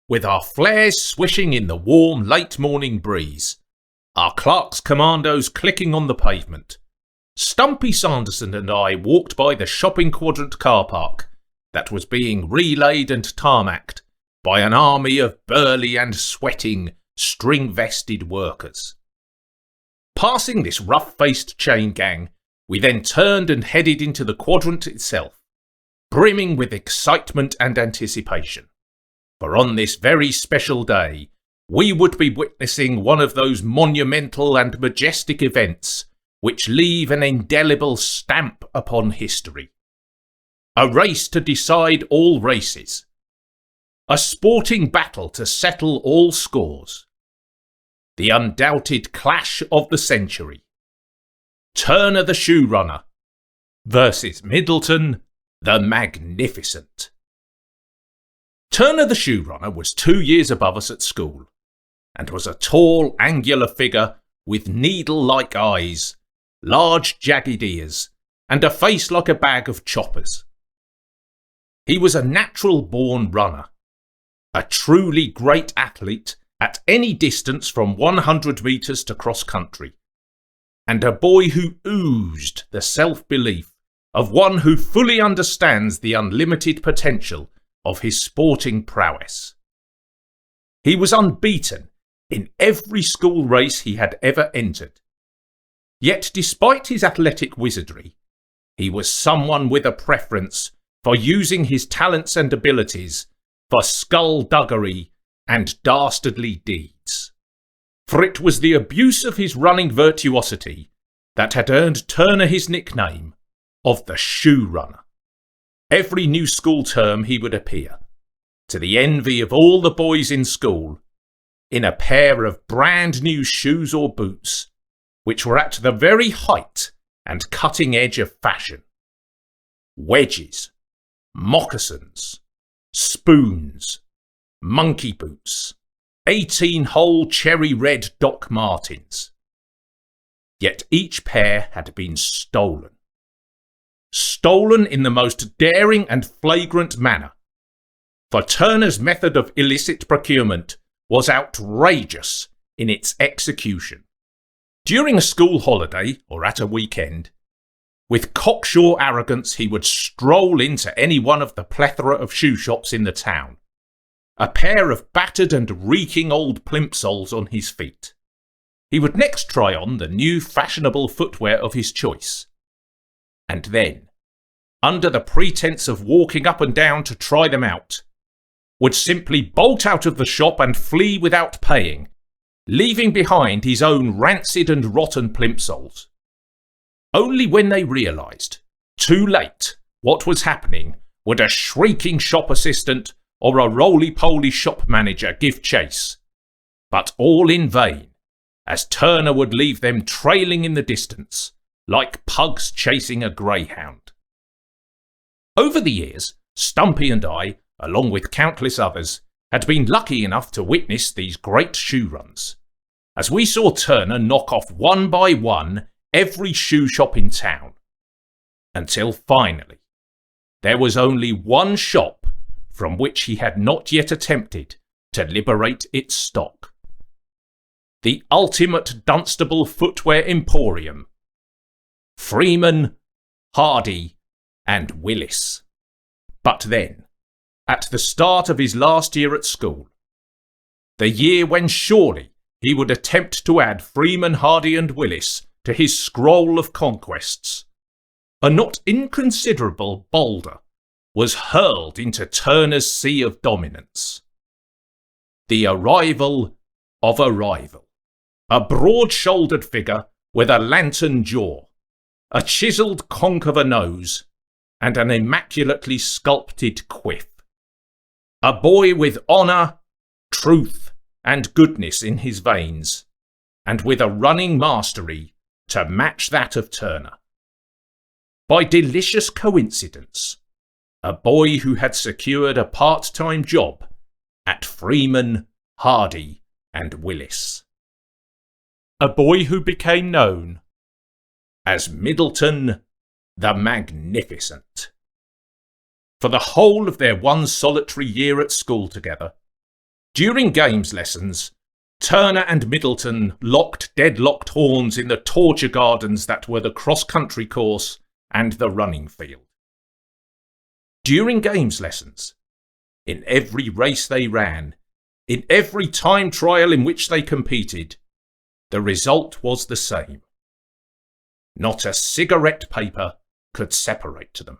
with our flares swishing in the warm late morning breeze, our clerk's commandos clicking on the pavement, Stumpy Sanderson and I walked by the shopping quadrant car park that was being relayed and tarmacked by an army of burly and sweating, string-vested workers. Passing this rough-faced chain gang, we then turned and headed into the quadrant itself, brimming with excitement and anticipation. For on this very special day, we would be witnessing one of those monumental and majestic events which leave an indelible stamp upon history. A race to decide all races. A sporting battle to settle all scores. The undoubted clash of the century. Turner the Shoe Runner versus Middleton the Magnificent. Turner the Shoe Runner was 2 years above us at school, and was a tall, angular figure with needle-like eyes, large jagged ears, and a face like a bag of choppers. He was a natural-born runner, a truly great athlete at any distance from 100 metres to cross-country, and a boy who oozed the self-belief of one who fully understands the unlimited potential of his sporting prowess. He was unbeaten in every school race he had ever entered. Yet despite his athletic wizardry, he was someone with a preference for using his talents and abilities for skullduggery and dastardly deeds. For it was the abuse of his running virtuosity that had earned Turner his nickname of the Shoe Runner. Every new school term he would appear, to the envy of all the boys in school, in a pair of brand new shoes or boots, which were at the very height and cutting edge of fashion. Wedges, moccasins, spoons, monkey boots, 18-hole cherry red Doc Martens. Yet each pair had been stolen. Stolen in the most daring and flagrant manner, for Turner's method of illicit procurement was outrageous in its execution. During a school holiday or at a weekend, with cocksure arrogance he would stroll into any one of the plethora of shoe shops in the town, a pair of battered and reeking old plimsolls on his feet. He would next try on the new fashionable footwear of his choice, and then, under the pretence of walking up and down to try them out, would simply bolt out of the shop and flee without paying, leaving behind his own rancid and rotten plimsolls. Only when they realised, too late, what was happening, would a shrieking shop assistant or a roly-poly shop manager give chase, but all in vain, as Turner would leave them trailing in the distance, like pugs chasing a greyhound. Over the years, Stumpy and I, along with countless others, had been lucky enough to witness these great shoe runs, as we saw Turner knock off one by one every shoe shop in town, until finally there was only one shop from which he had not yet attempted to liberate its stock. The ultimate Dunstable footwear emporium. Freeman, Hardy, and Willis. But then, at the start of his last year at school, the year when surely he would attempt to add Freeman, Hardy, and Willis to his scroll of conquests, a not inconsiderable boulder was hurled into Turner's sea of dominance. The arrival of a rival. A broad-shouldered figure with a lantern jaw, a chiselled conch of a nose, and an immaculately sculpted quiff. A boy with honour, truth, and goodness in his veins, and with a running mastery to match that of Turner. By delicious coincidence, a boy who had secured a part-time job at Freeman, Hardy, and Willis. A boy who became known as Middleton the Magnificent. For the whole of their one solitary year at school together, During games lessons, Turner and Middleton locked deadlocked horns in the torture gardens that were the cross-country course and the running field. During games lessons, in every race they ran, in every time trial in which they competed, the result was the same. Not a cigarette paper could separate them.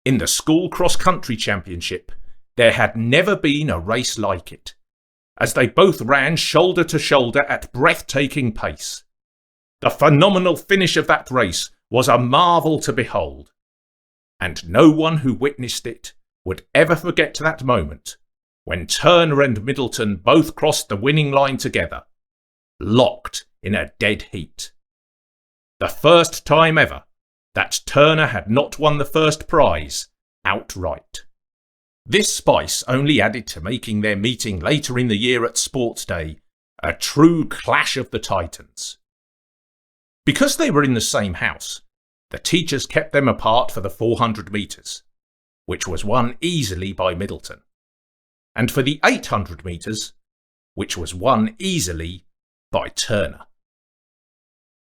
In the school cross-country championship, there had never been a race like it, as they both ran shoulder to shoulder at breathtaking pace. The phenomenal finish of that race was a marvel to behold, and no one who witnessed it would ever forget that moment when Turner and Middleton both crossed the winning line together, locked in a dead heat. The first time ever that Turner had not won the first prize outright. This spice only added to making their meeting later in the year at Sports Day a true clash of the titans. Because they were in the same house, the teachers kept them apart for the 400 metres, which was won easily by Middleton, and for the 800 metres, which was won easily by Turner.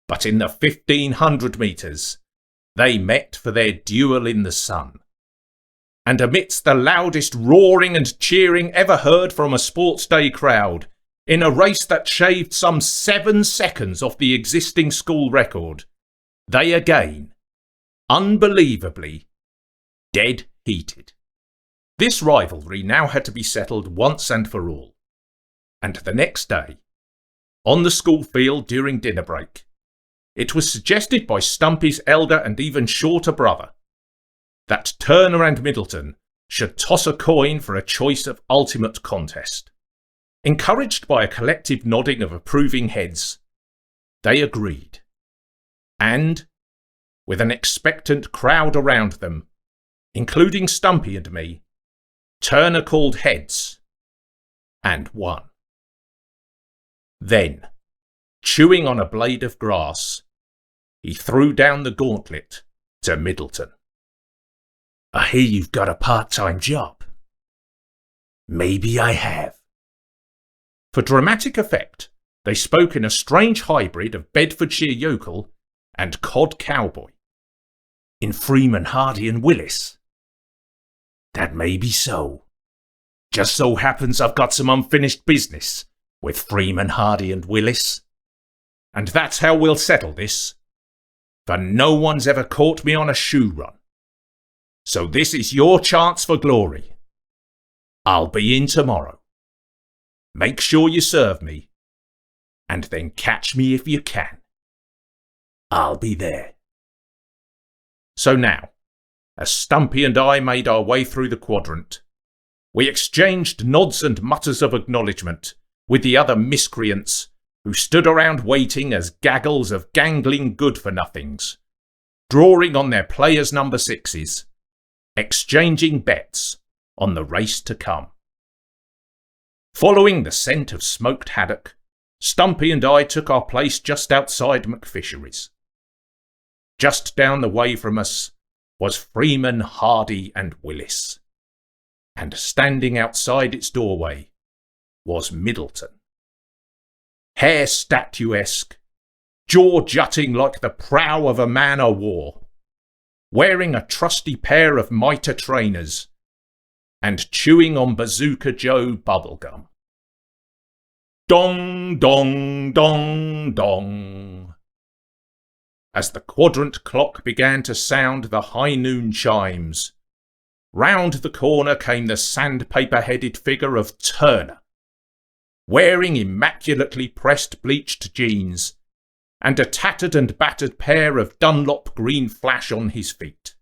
But in the 1500 metres, they met for their duel in the sun. And amidst the loudest roaring and cheering ever heard from a Sports Day crowd, in a race that shaved some 7 seconds off the existing school record, they again, unbelievably, dead heated. This rivalry now had to be settled once and for all. And the next day, on the school field during dinner break, it was suggested by Stumpy's elder and even shorter brother that Turner and Middleton should toss a coin for a choice of ultimate contest. Encouraged by a collective nodding of approving heads, they agreed. And, with an expectant crowd around them, including Stumpy and me, Turner called heads and won. Then, chewing on a blade of grass, he threw down the gauntlet to Middleton. I hear you've got a part-time job. Maybe I have. For dramatic effect, they spoke in a strange hybrid of Bedfordshire yokel and cod cowboy. In Freeman, Hardy and Willis. That may be so. Just so happens I've got some unfinished business with Freeman, Hardy and Willis. And that's how we'll settle this. For no one's ever caught me on a shoe run. So this is your chance for glory. I'll be in tomorrow. Make sure you serve me, and then catch me if you can. I'll be there. So now, as Stumpy and I made our way through the quadrant, we exchanged nods and mutters of acknowledgement with the other miscreants who stood around waiting as gaggles of gangling good-for-nothings, drawing on their players' number 6s, exchanging bets on the race to come. Following the scent of smoked haddock, Stumpy and I took our place just outside McFishery's. Just down the way from us was Freeman, Hardy and Willis, and standing outside its doorway was Middleton. Hair statuesque, jaw jutting like the prow of a man o' war, wearing a trusty pair of mitre trainers, and chewing on Bazooka Joe bubblegum. Dong, dong, dong, dong. As the quadrant clock began to sound the high noon chimes, round the corner came the sandpaper-headed figure of Turner, wearing immaculately pressed bleached jeans and a tattered and battered pair of Dunlop green flash on his feet.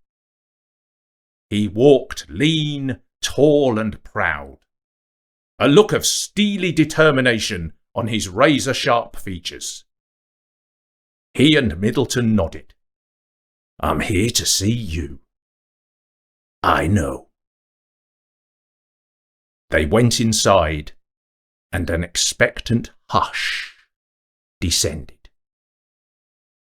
He walked lean, tall and proud, a look of steely determination on his razor-sharp features. He and Middleton nodded. I'm here to see you. I know. They went inside, and an expectant hush descended.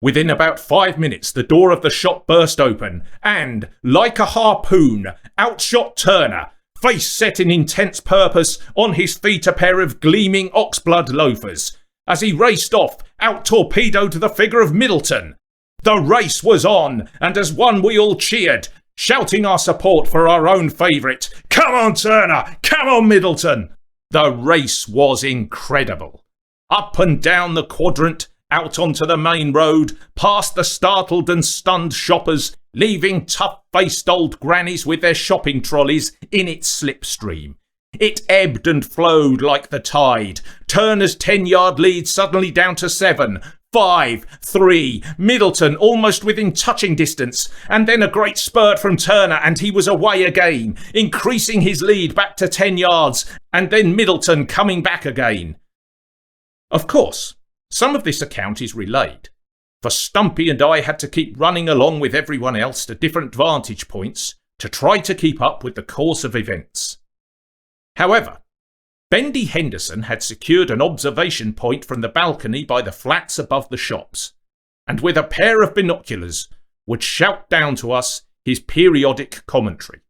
Within about 5 minutes, the door of the shop burst open, and, like a harpoon, out shot Turner, face set in intense purpose, on his feet a pair of gleaming oxblood loafers. As he raced off, out-torpedoed the figure of Middleton. The race was on, and as one we all cheered, shouting our support for our own favourite. Come on, Turner! Come on, Middleton! The race was incredible. Up and down the quadrant, out onto the main road, past the startled and stunned shoppers, leaving tough-faced old grannies with their shopping trolleys in its slipstream. It ebbed and flowed like the tide. Turner's 10-yard lead suddenly down to 7, 5, 3, Middleton almost within touching distance, and then a great spurt from Turner and he was away again, increasing his lead back to 10 yards, and then Middleton coming back again. Of course, some of this account is relayed, for Stumpy and I had to keep running along with everyone else to different vantage points to try to keep up with the course of events. However, Bendy Henderson had secured an observation point from the balcony by the flats above the shops, and with a pair of binoculars would shout down to us his periodic commentary.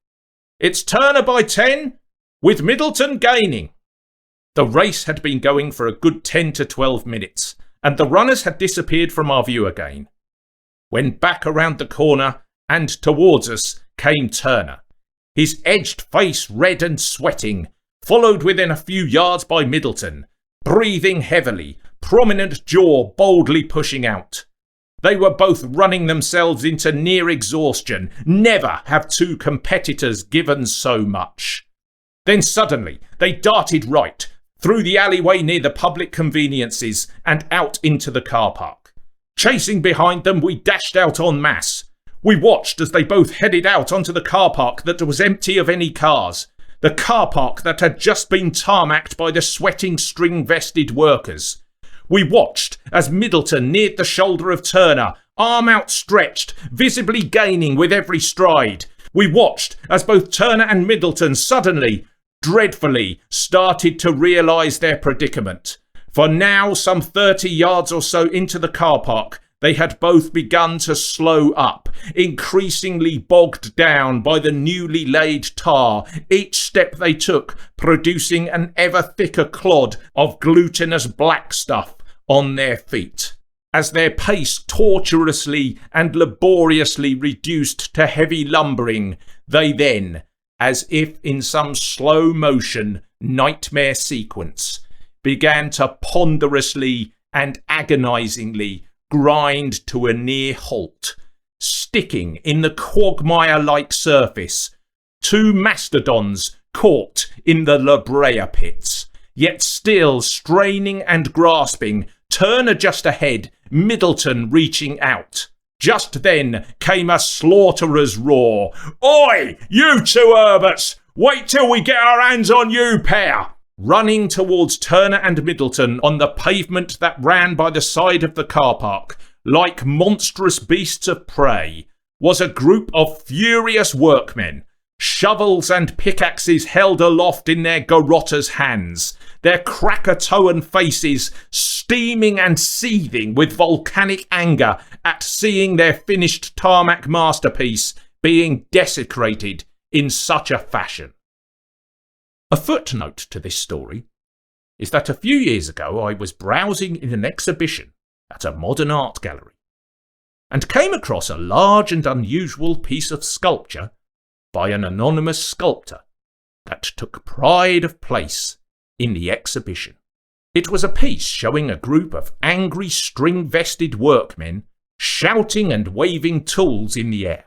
It's Turner by 10, with Middleton gaining. The race had been going for a good 10 to 12 minutes, and the runners had disappeared from our view again, when back around the corner and towards us came Turner, his edged face red and sweating, followed within a few yards by Middleton, breathing heavily, prominent jaw boldly pushing out. They were both running themselves into near exhaustion. Never have two competitors given so much. Then suddenly they darted right, through the alleyway near the public conveniences and out into the car park. Chasing behind them, we dashed out en masse. We watched as they both headed out onto the car park that was empty of any cars, the car park that had just been tarmacked by the sweating string-vested workers. We watched as Middleton neared the shoulder of Turner, arm outstretched, visibly gaining with every stride. We watched as both Turner and Middleton suddenly, dreadfully, started to realise their predicament. For now, some 30 yards or so into the car park, they had both begun to slow up, increasingly bogged down by the newly laid tar, each step they took producing an ever thicker clod of glutinous black stuff on their feet. As their pace tortuously and laboriously reduced to heavy lumbering, they then, as if in some slow motion nightmare sequence, began to ponderously and agonisingly grind to a near halt, sticking in the quagmire-like surface, two mastodons caught in the La Brea pits, yet still straining and grasping, Turner just ahead, Middleton reaching out. Just then came a slaughterer's roar. Oi, you two Herberts! Wait till we get our hands on you pair! Running towards Turner and Middleton on the pavement that ran by the side of the car park, like monstrous beasts of prey, was a group of furious workmen, shovels and pickaxes held aloft in their garrotters' hands, their Krakatoan faces steaming and seething with volcanic anger at seeing their finished tarmac masterpiece being desecrated in such a fashion. A footnote to this story is that a few years ago I was browsing in an exhibition at a modern art gallery and came across a large and unusual piece of sculpture by an anonymous sculptor that took pride of place in the exhibition. It was a piece showing a group of angry string-vested workmen shouting and waving tools in the air.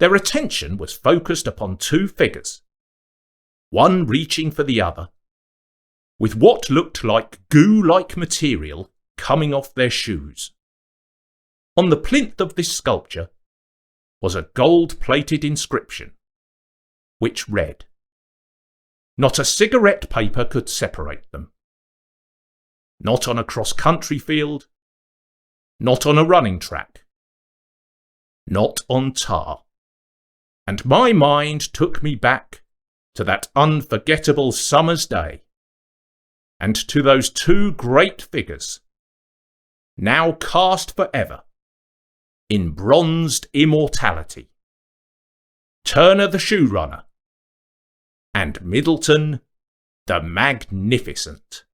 Their attention was focused upon two figures, one reaching for the other, with what looked like goo-like material coming off their shoes. On the plinth of this sculpture was a gold-plated inscription, which read, "Not a cigarette paper could separate them. Not on a cross-country field, not on a running track, not on tar." And my mind took me back to that unforgettable summer's day, and to those two great figures, now cast forever in bronzed immortality. Turner the shoe runner, and Middleton the Magnificent.